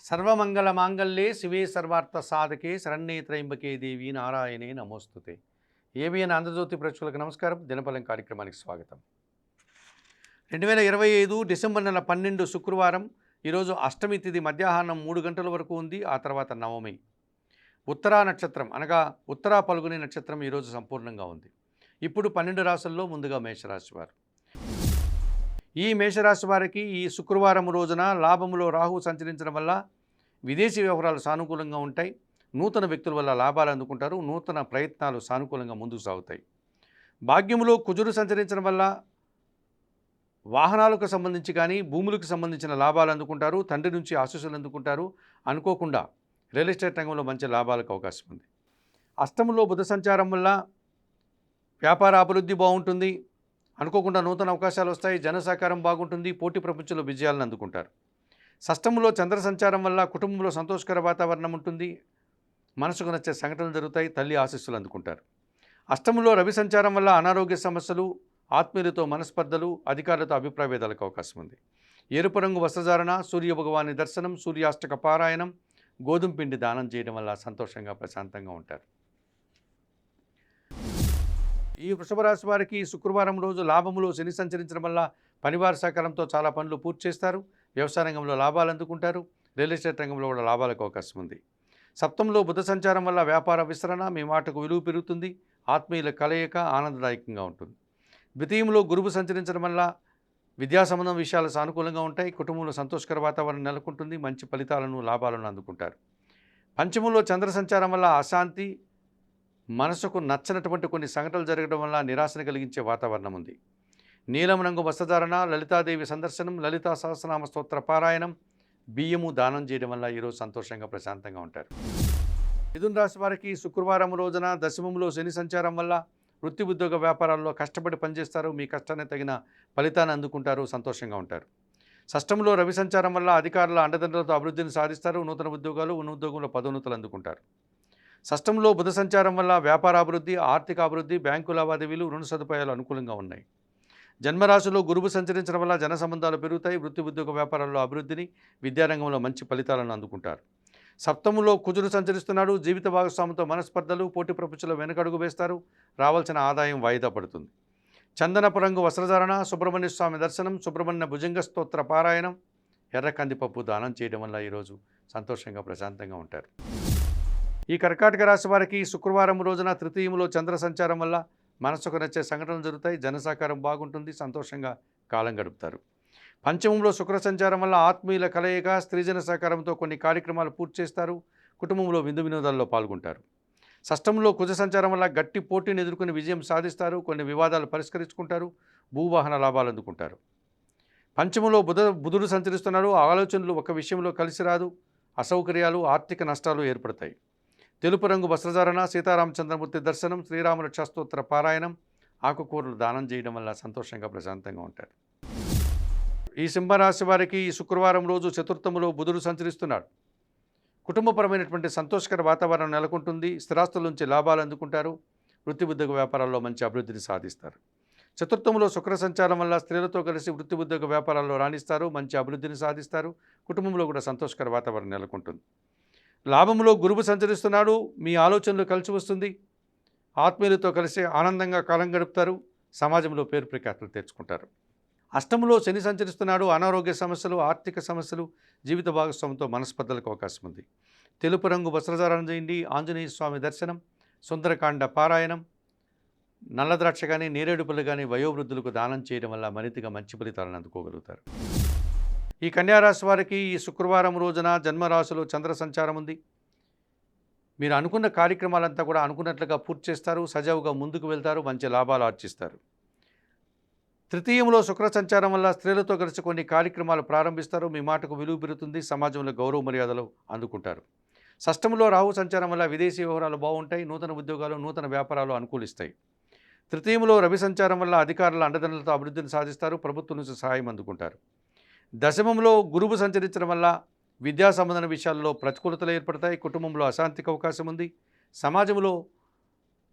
సర్వమంగళమాంగళ్యే శివే సర్వార్థ సాధకే శరణ్యే త్రయంబకే దేవి నారాయణే నమోస్తుతే. ఏబిఎన్ ఆంధ్రజ్యోతి ప్రేక్షకులకు నమస్కారం. దినఫలం కార్యక్రమానికి స్వాగతం. 2025 డిసెంబర్ నెల 12 శుక్రవారం. ఈరోజు అష్టమి తిథి మధ్యాహ్నం 3 గంటల వరకు ఉంది. ఆ తర్వాత నవమి. ఉత్తరా నక్షత్రం అనగా ఉత్తరా పల్గుని నక్షత్రం ఈరోజు సంపూర్ణంగా ఉంది. ఇప్పుడు 12 రాశుల్లో ముందుగా మేషరాశి వారు. ఈ మేషరాశి వారికి ఈ శుక్రవారం రోజున లాభములో రాహు సంచరించడం వల్ల విదేశీ వ్యవహారాలు సానుకూలంగా ఉంటాయి. నూతన వ్యక్తుల వల్ల లాభాలు అందుకుంటారు. నూతన ప్రయత్నాలు సానుకూలంగా ముందుకు సాగుతాయి. భాగ్యములో కుజుడు సంచరించడం వల్ల వాహనాలకు సంబంధించి కానీ భూములకు సంబంధించిన లాభాలు అందుకుంటారు. తండ్రి నుంచి ఆశీస్సులు అందుకుంటారు. అనుకోకుండా రియల్ ఎస్టేట్ రంగంలో మంచి లాభాలకు అవకాశం ఉంది. అష్టమంలో బుధ సంచారం వల్ల వ్యాపార అభివృద్ధి బాగుంటుంది. అనుకోకుండా నూతన అవకాశాలు వస్తాయి. జన సహకారం బాగుంటుంది. పోటీ ప్రపంచంలో విజయాలను అందుకుంటారు. షష్టమంలో చంద్ర సంచారం వల్ల కుటుంబంలో సంతోషకర వాతావరణం ఉంటుంది. మనసుకు నచ్చే సంఘటనలు జరుగుతాయి. తల్లి ఆశీస్సులు అందుకుంటారు. అష్టమంలో రవి సంచారం వల్ల అనారోగ్య సమస్యలు, ఆత్మీయులతో మనస్పర్ధలు, అధికారులతో అభిప్రాయ భేదాలకు అవకాశం ఉంది. ఎరుపు రంగు వస్త్రధారణ, సూర్య భగవాని దర్శనం, సూర్యాష్టక పారాయణం, గోధుమ పిండి దానం చేయడం వల్ల సంతోషంగా ప్రశాంతంగా ఉంటారు. ఈ వృషభ రాశి వారికి శుక్రవారం రోజు లాభములో శని సంచరించడం వల్ల పనివారి సహకారంతో చాలా పనులు పూర్తి చేస్తారు. వ్యవసాయ రంగంలో లాభాలు అందుకుంటారు. రియల్ ఎస్టేట్ రంగంలో కూడా లాభాలకు అవకాశం ఉంది. సప్తంలో బుధ సంచారం వల్ల వ్యాపార విస్తరణ, మీ మాటకు విలువ పెరుగుతుంది. ఆత్మీయుల కలయిక ఆనందదాయకంగా ఉంటుంది. ద్వితీయంలో గురువు సంచరించడం వల్ల విద్యా సంబంధం విషయాలు సానుకూలంగా ఉంటాయి. కుటుంబంలో సంతోషకర వాతావరణం నెలకొంటుంది. మంచి ఫలితాలను, లాభాలను అందుకుంటారు. పంచమంలో చంద్ర సంచారం వల్ల అశాంతి, మనసుకు నచ్చనటువంటి కొన్ని సంఘటనలు జరగడం వల్ల నిరాశను కలిగించే వాతావరణం ఉంది. నీలం రంగు వస్త్రధారణ, లలితాదేవి సందర్శనం, లలితా సహస్రనామ స్తోత్ర పారాయణం, బియ్యము దానం చేయడం వల్ల ఈరోజు సంతోషంగా ప్రశాంతంగా ఉంటారు. మిథున రాశి వారికి శుక్రవారం రోజున దశమంలో శని సంచారం వల్ల వృత్తి ఉద్యోగ వ్యాపారాల్లో కష్టపడి పనిచేస్తారు. మీ కష్టానికి తగిన ఫలితాన్ని అందుకుంటారు. సంతోషంగా ఉంటారు. షష్టంలో రవి సంచారం వల్ల అధికారుల అండదండలతో అభివృద్ధిని సాధిస్తారు. నూతన ఉద్యోగాలు, ఉద్యోగంలో పదోన్నతులు అందుకుంటారు. షష్టంలో బుధ సంచారం వల్ల వ్యాపార అభివృద్ధి, ఆర్థిక అభివృద్ధి, బ్యాంకు లావాదేవీలు, రుణ సదుపాయాలు అనుకూలంగా ఉన్నాయి. జన్మరాశిలో గురువు సంచరించడం వల్ల జన సంబంధాలు పెరుగుతాయి. వృత్తి ఉద్యోగ వ్యాపారాల్లో అభివృద్ధిని, విద్యారంగంలో మంచి ఫలితాలను అందుకుంటారు. సప్తమంలో కుజుడు సంచరిస్తున్నాడు. జీవిత భాగస్వామితో మనస్పర్ధలు, పోటీ ప్రపంచంలో వెనుకడుగు వేస్తారు. రావాల్సిన ఆదాయం వాయిదా పడుతుంది. చందనపు రంగు వస్త్రధారణ, సుబ్రహ్మణ్య స్వామి దర్శనం, సుబ్రహ్మణ్య భుజంగ స్తోత్ర పారాయణం, ఎర్ర కందిపప్పు దానం చేయడం వల్ల ఈరోజు సంతోషంగా ప్రశాంతంగా ఉంటారు. ఈ కర్కాటక రాశి వారికి శుక్రవారం రోజున తృతీయంలో చంద్ర సంచారం వల్ల మనసుకు నచ్చే సంఘటనలు జరుగుతాయి. జన సహకారం బాగుంటుంది. సంతోషంగా కాలం గడుపుతారు. పంచమంలో శుక్ర సంచారం వల్ల ఆత్మీయుల కలయిక, స్త్రీజన సహకారంతో కొన్ని కార్యక్రమాలు పూర్తి చేస్తారు. కుటుంబంలో విందు వినోదాల్లో పాల్గొంటారు. షష్టంలో కుజ సంచారం వల్ల గట్టి పోటీని ఎదుర్కొని విజయం సాధిస్తారు. కొన్ని వివాదాలు పరిష్కరించుకుంటారు. భూవాహన లాభాలు అందుకుంటారు. పంచమంలో బుధుడు సంచరిస్తున్నాడు. ఆలోచనలు ఒక విషయంలో కలిసి రాదు. అసౌకర్యాలు, ఆర్థిక నష్టాలు ఏర్పడతాయి. తెలుపు రంగు వస్త్రధారణ, సీతారామచంద్రమూర్తి దర్శనం, శ్రీరాముల క్షస్తోత్ర పారాయణం, ఆకుకూరలు దానం చేయడం వల్ల సంతోషంగా ప్రశాంతంగా ఉంటారు. ఈ సింహరాశి వారికి ఈ శుక్రవారం రోజు చతుర్థములో బుధుడు సంచరిస్తున్నాడు. కుటుంబపరమైనటువంటి సంతోషకర వాతావరణం నెలకొంటుంది. స్థిరాస్తుల నుంచి లాభాలు అందుకుంటారు. వృత్తి ఉద్యోగ వ్యాపారాల్లో మంచి అభివృద్ధిని సాధిస్తారు. చతుర్థములో శుక్ర సంచారం వల్ల స్త్రీలతో కలిసి వృత్తి ఉద్యోగ వ్యాపారాల్లో రాణిస్తారు. మంచి అభివృద్ధిని సాధిస్తారు. కుటుంబంలో కూడా సంతోషకర వాతావరణం నెలకొంటుంది. లాభంలో గురువు సంచరిస్తున్నాడు. మీ ఆలోచనలు కలిసి వస్తుంది. ఆత్మీయులతో కలిసి ఆనందంగా కాలం గడుపుతారు. సమాజంలో పేరు ప్రఖ్యాతులు తెచ్చుకుంటారు. అష్టమంలో శని సంచరిస్తున్నాడు. అనారోగ్య సమస్యలు, ఆర్థిక సమస్యలు, జీవిత భాగస్వామితో మనస్పర్ధలకు అవకాశం ఉంది. తెలుపు రంగు వస్త్రధారణ చేయండి. ఆంజనేయ స్వామి దర్శనం, సుందరకాండ పారాయణం, నల్ల ద్రాక్ష కానీ, నేరేడు పళ్ళు కానీ వయోవృద్ధులకు దానం చేయడం వల్ల మరింతగా మంచి ఫలితాలను అందుకోగలుగుతారు. ఈ కన్యారాశి వారికి ఈ శుక్రవారం రోజున జన్మరాశిలో చంద్ర సంచారం ఉంది. మీరు అనుకున్న కార్యక్రమాలంతా కూడా అనుకున్నట్లుగా పూర్తి చేస్తారు. సజావుగా ముందుకు వెళ్తారు. మంచి లాభాలు ఆర్జిస్తారు. తృతీయంలో శుక్ర సంచారం వల్ల స్త్రీలతో కలిసి కొన్ని కార్యక్రమాలు ప్రారంభిస్తారు. మీ మాటకు విలువ పెరుగుతుంది. సమాజంలో గౌరవ మర్యాదలు అందుకుంటారు. షష్టంలో రాహు సంచారం వల్ల విదేశీ వ్యవహారాలు బాగుంటాయి. నూతన ఉద్యోగాలు, నూతన వ్యాపారాలు అనుకూలిస్తాయి. తృతీయంలో రవి సంచారం వల్ల అధికారుల అండదండలతో అభివృద్ధిని సాధిస్తారు. ప్రభుత్వం నుంచి సహాయం అందుకుంటారు. దశమంలో గురువు సంచరించడం వల్ల విద్యా సంబంధన విషయాల్లో ప్రతికూలతలు ఏర్పడతాయి. కుటుంబంలో అశాంతికి అవకాశం ఉంది. సమాజంలో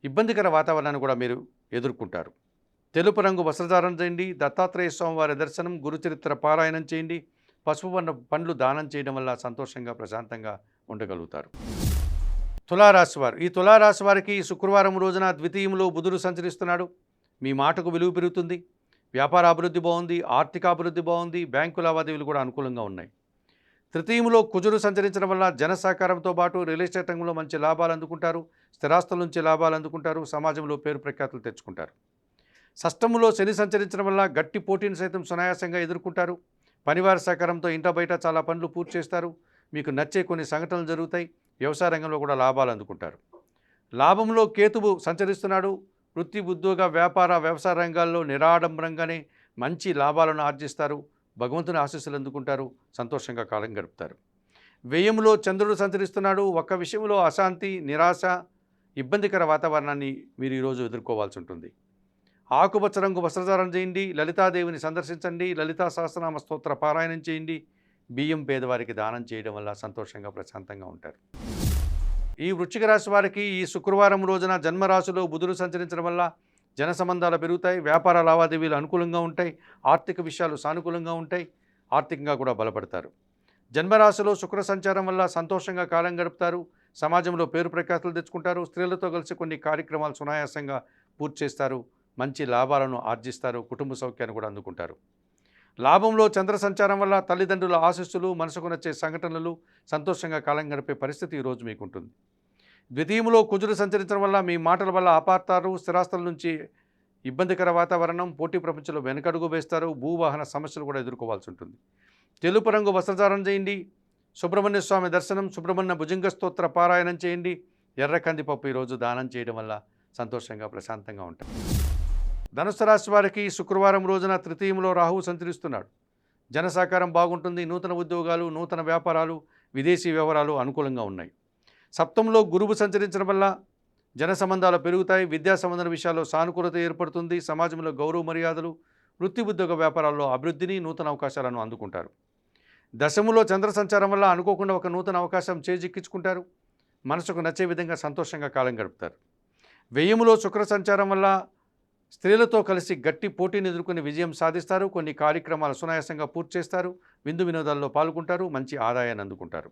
ఇబ్బందికర వాతావరణాన్ని కూడా మీరు ఎదుర్కొంటారు. తెలుపు రంగు వస్త్రధారణ చేయండి. దత్తాత్రేయ స్వామి వారి దర్శనం, గురుచరిత్ర పారాయణం చేయండి. పసుపు పండ్లు దానం చేయడం వల్ల సంతోషంగా ప్రశాంతంగా ఉండగలుగుతారు. తులారాశి వారు, ఈ తులారాశి వారికి శుక్రవారం రోజున ద్వితీయంలో బుధుడు సంచరిస్తున్నాడు. మీ మాటకు విలువ పెరుగుతుంది. వ్యాపార అభివృద్ధి బాగుంది, ఆర్థిక అభివృద్ధి బాగుంది, బ్యాంకు లావాదేవీలు కూడా అనుకూలంగా ఉన్నాయి. తృతీయంలో కుజుడు సంచరించడం వల్ల జన సహకారంతో పాటు రియల్ ఎస్టేట్ రంగంలో మంచి లాభాలు అందుకుంటారు. స్థిరాస్తుల నుంచి లాభాలు అందుకుంటారు. సమాజంలో పేరు ప్రఖ్యాతులు తెచ్చుకుంటారు. షష్టములో శని సంచరించడం వల్ల గట్టి పోటీని సైతం సునాయాసంగా ఎదుర్కొంటారు. పనివారి సహకారంతో ఇంట బయట చాలా పనులు పూర్తి చేస్తారు. మీకు నచ్చే కొన్ని సంఘటనలు జరుగుతాయి. వ్యవసాయ రంగంలో కూడా లాభాలు అందుకుంటారు. లాభంలో కేతువు సంచరిస్తున్నాడు. వృత్తి, ఉద్యోగ, వ్యాపార, వ్యవసాయ రంగాల్లో నిరాడంబరంగానే మంచి లాభాలను ఆర్జిస్తారు. భగవంతుని ఆశీస్సులు అందుకుంటారు. సంతోషంగా కాలం గడుపుతారు. వ్యయంలో చంద్రుడు సంచరిస్తున్నాడు. ఒక్క విషయంలో అశాంతి, నిరాశ, ఇబ్బందికర వాతావరణాన్ని మీరు ఈరోజు ఎదుర్కోవాల్సి ఉంటుంది. ఆకుపచ్చ రంగు వస్త్రధారణ చేయండి. లలితాదేవిని సందర్శించండి. లలితా సహస్రనామ స్తోత్ర పారాయణం చేయండి. బియ్యం పేదవారికి దానం చేయడం వల్ల సంతోషంగా ప్రశాంతంగా ఉంటారు. ఈ వృశ్చిక రాశి వారికి ఈ శుక్రవారం రోజున జన్మరాశిలో బుధుడు సంచరించడం వల్ల జన సంబంధాలు పెరుగుతాయి. వ్యాపార లావాదేవీలు అనుకూలంగా ఉంటాయి. ఆర్థిక విషయాలు సానుకూలంగా ఉంటాయి. ఆర్థికంగా కూడా బలపడతారు. జన్మరాశిలో శుక్ర సంచారం వల్ల సంతోషంగా కాలం గడుపుతారు. సమాజంలో పేరు ప్రఖ్యాతులు తెచ్చుకుంటారు. స్త్రీలతో కలిసి కొన్ని కార్యక్రమాలు సునాయాసంగా పూర్తి చేస్తారు. మంచి లాభాలను ఆర్జిస్తారు. కుటుంబ సౌఖ్యాన్ని కూడా అందుకుంటారు. లాభంలో చంద్ర సంచారం వల్ల తల్లిదండ్రుల ఆశీస్సులు, మనసుకు నచ్చే సంఘటనలు, సంతోషంగా కాలం గడిపే పరిస్థితి ఈరోజు మీకు ఉంటుంది. ద్వితీయంలో కుజుడు సంచరించడం వల్ల మీ మాటల వల్ల అపార్థాలు, స్థిరాస్తుల నుంచి ఇబ్బందికర వాతావరణం, పోటీ ప్రపంచంలో వెనకడుగు వేస్తారు. భూవాహన సమస్యలు కూడా ఎదుర్కోవాల్సి ఉంటుంది. తెలుపు రంగు వస్త్రధారణ చేయండి. సుబ్రహ్మణ్య స్వామి దర్శనం, సుబ్రహ్మణ్య భుజంగ స్తోత్ర పారాయణం చేయండి. ఎర్ర కందిపప్పు ఈరోజు దానం చేయడం వల్ల సంతోషంగా ప్రశాంతంగా ఉంటారు. ధనుసు రాశి వారికి శుక్రవారం రోజున తృతీయంలో రాహువు సంచరిస్తున్నాడు. జన సహకారం బాగుంటుంది. నూతన ఉద్యోగాలు, నూతన వ్యాపారాలు, విదేశీ వ్యవహారాలు అనుకూలంగా ఉన్నాయి. సప్తంలో గురువు సంచరించడం వల్ల జన సంబంధాలు పెరుగుతాయి. విద్యా సంబంధ విషయాల్లో సానుకూలత ఏర్పడుతుంది. సమాజంలో గౌరవ మర్యాదలు, వృత్తి ఉద్యోగ వ్యాపారాల్లో అభివృద్ధిని, నూతన అవకాశాలను అందుకుంటారు. దశములో చంద్ర సంచారం వల్ల అనుకోకుండా ఒక నూతన అవకాశం చేజిక్కించుకుంటారు. మనసుకు నచ్చే విధంగా సంతోషంగా కాలం గడుపుతారు. వ్యయములో శుక్ర సంచారం వల్ల స్త్రీలతో కలిసి గట్టి పోటీని ఎదుర్కొని విజయం సాధిస్తారు. కొన్ని కార్యక్రమాలు సునాయాసంగా పూర్తి చేస్తారు. విందు వినోదాల్లో పాల్గొంటారు. మంచి ఆదాయాన్ని అందుకుంటారు.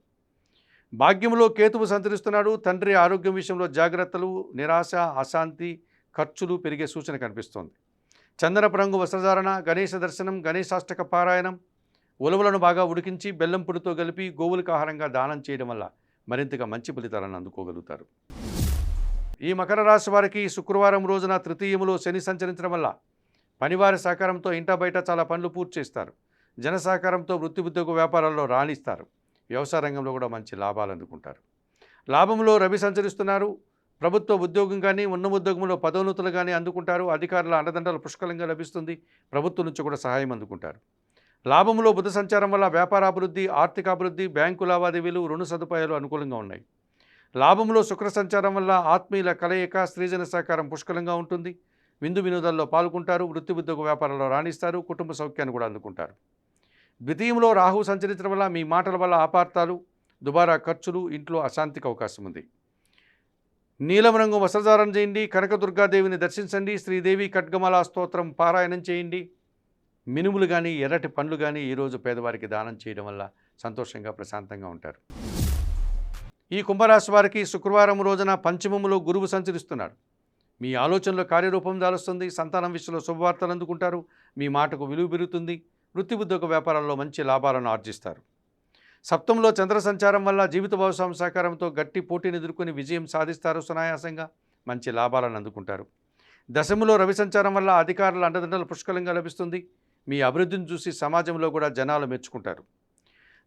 భాగ్యంలో కేతువు సంచరిస్తున్నాడు. తండ్రి ఆరోగ్యం విషయంలో జాగ్రత్తలు, నిరాశ, అశాంతి, ఖర్చులు పెరిగే సూచన కనిపిస్తోంది. చందనపు రంగు వస్త్రధారణ, గణేశ దర్శనం, గణేశాష్టక పారాయణం, ఉలవలను బాగా ఉడికించి బెల్లం పొడితో కలిపి గోవులకు ఆహారంగా దానం చేయడం వల్ల మరింతగా మంచి ఫలితాలను అందుకోగలుగుతారు. ఈ మకర రాశి వారికి శుక్రవారం రోజున తృతీయములో శని సంచరించడం వల్ల పనివారి సహకారంతో ఇంట బయట చాలా పనులు పూర్తి చేస్తారు. జన సహకారంతో వృత్తి ఉద్యోగ వ్యాపారాల్లో రాణిస్తారు. వ్యవసాయ రంగంలో కూడా మంచి లాభాలు అందుకుంటారు. లాభంలో రవి సంచరిస్తున్నారు. ప్రభుత్వ ఉద్యోగం కానీ, ఉన్న ఉద్యోగంలో పదోన్నతులు కానీ అందుకుంటారు. అధికారుల అండదండలు పుష్కలంగా లభిస్తుంది. ప్రభుత్వం నుంచి కూడా సహాయం అందుకుంటారు. లాభంలో బుధ సంచారం వల్ల వ్యాపార అభివృద్ధి, ఆర్థిక అభివృద్ధి, బ్యాంకు లావాదేవీలు, రుణ సదుపాయాలు అనుకూలంగా ఉన్నాయి. లాభంలో శుక్ర సంచారం వల్ల ఆత్మీయుల కలయిక, స్త్రీజన సహకారం పుష్కలంగా ఉంటుంది. విందు వినోదాల్లో పాల్గొంటారు. వృత్తి ఉద్యోగ వ్యాపారంలో రాణిస్తారు. కుటుంబ సౌఖ్యాన్ని కూడా అందుకుంటారు. ద్వితీయంలో రాహువు సంచరించడం వల్ల మీ మాటల వల్ల అపార్థాలు, దుబారా ఖర్చులు, ఇంట్లో అశాంతికి అవకాశం ఉంది. నీలం రంగు వస్త్రధారణ చేయండి. కనకదుర్గాదేవిని దర్శించండి. శ్రీదేవి ఖడ్గమాల స్తోత్రం పారాయణం చేయండి. మినుములు కానీ, ఎర్రటి పండ్లు కానీ ఈరోజు పేదవారికి దానం చేయడం వల్ల సంతోషంగా ప్రశాంతంగా ఉంటారు. ఈ కుంభరాశి వారికి శుక్రవారం రోజున పంచమములో గురువు సంచరిస్తున్నాడు. మీ ఆలోచనలో కార్యరూపం దాలుస్తుంది. సంతానం విషయంలో శుభవార్తలు అందుకుంటారు. మీ మాటకు విలువ పెరుగుతుంది. వృత్తి ఉద్యోగ వ్యాపారాల్లో మంచి లాభాలను ఆర్జిస్తారు. సప్తంలో చంద్ర సంచారం వల్ల జీవిత భాగస్వామి సహకారంతో గట్టి పోటీని ఎదుర్కొని విజయం సాధిస్తారు. సునాయాసంగా మంచి లాభాలను అందుకుంటారు. దశములో రవి సంచారం వల్ల అధికారుల అండదండలు పుష్కలంగా లభిస్తుంది. మీ అభివృద్ధిని చూసి సమాజంలో కూడా జనాలు మెచ్చుకుంటారు.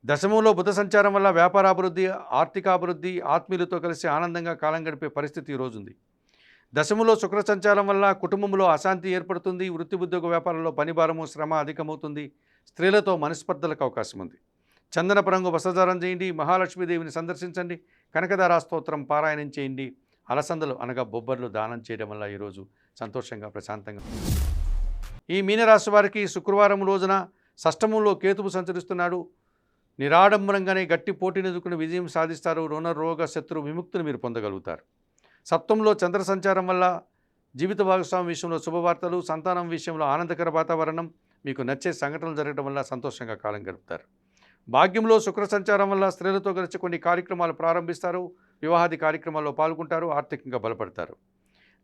దశమంలో బుధ సంచారం వల్ల వ్యాపారాభివృద్ధి, ఆర్థికాభివృద్ధి, ఆత్మీయులతో కలిసి ఆనందంగా కాలం గడిపే పరిస్థితి ఈరోజు ఉంది. దశములో శుక్ర సంచారం వల్ల కుటుంబంలో అశాంతి ఏర్పడుతుంది. వృత్తి ఉద్యోగ వ్యాపారంలో పనిభారము, శ్రమ అధికమవుతుంది. స్త్రీలతో మనస్పర్ధలకు అవకాశం ఉంది. చందనపు రంగు వస్త్రధారణ చేయండి. మహాలక్ష్మీదేవిని సందర్శించండి. కనకదారా స్తోత్రం పారాయణం చేయండి. అలసందలు అనగా బొబ్బర్లు దానం చేయడం వల్ల ఈరోజు సంతోషంగా ప్రశాంతంగా. ఈ మీనరాశి వారికి శుక్రవారం రోజున షష్టమంలో కేతువు సంచరిస్తున్నాడు. నిరాడంబరంగానే గట్టి పోటీని ఎదుర్కొని విజయం సాధిస్తారు. రుణ రోగ శత్రు విముక్తిని మీరు పొందగలుగుతారు. సప్తంలో చంద్ర సంచారం వల్ల జీవిత భాగస్వామి విషయంలో శుభవార్తలు, సంతానం విషయంలో ఆనందకర వాతావరణం, మీకు నచ్చే సంఘటనలు జరగడం వల్ల సంతోషంగా కాలం గడుపుతారు. భాగ్యంలో శుక్ర సంచారం వల్ల స్త్రీలతో కలిసి కొన్ని కార్యక్రమాలు ప్రారంభిస్తారు. వివాహాది కార్యక్రమాల్లో పాల్గొంటారు. ఆర్థికంగా బలపడతారు.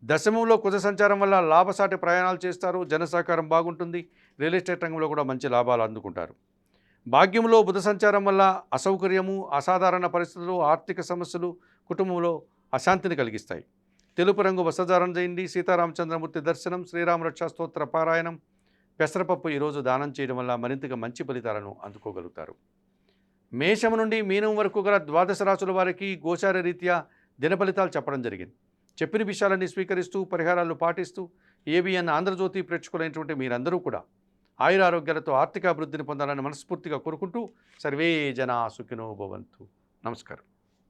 దశమంలో కుజ సంచారం వల్ల లాభసాటి ప్రయాణాలు చేస్తారు. జన సహకారం బాగుంటుంది. రియల్ ఎస్టేట్ రంగంలో కూడా మంచి లాభాలు అందుకుంటారు. భాగ్యంలో బుధ సంచారం వల్ల అసౌకర్యము, అసాధారణ పరిస్థితులు, ఆర్థిక సమస్యలు కుటుంబంలో అశాంతిని కలిగిస్తాయి. తెలుపు రంగు వస్త్రధారణ చేయండి. సీతారామచంద్రమూర్తి దర్శనం, శ్రీరామ రక్షా స్తోత్ర పారాయణం, పెసరపప్పు ఈరోజు దానం చేయడం వల్ల మరింతగా మంచి ఫలితాలను అందుకోగలుగుతారు. మేషం నుండి మీనం వరకు గల ద్వాదశ రాశుల వారికి గోచార రీత్యా దిన ఫలితాలు చెప్పడం జరిగింది. చెప్పిన విషయాలన్నీ స్వీకరిస్తూ పరిహారాలు పాటిస్తూ ఏబిఎన్ ఆంధ్రజ్యోతి ప్రేక్షకులైనటువంటి మీరందరూ కూడా ఆయురారోగ్యాలతో ఆర్థిక అభివృద్ధిని పొందాలని మనస్ఫూర్తిగా కోరుకుంటూ సర్వే జనా సుఖినో భవంతు. నమస్కారం.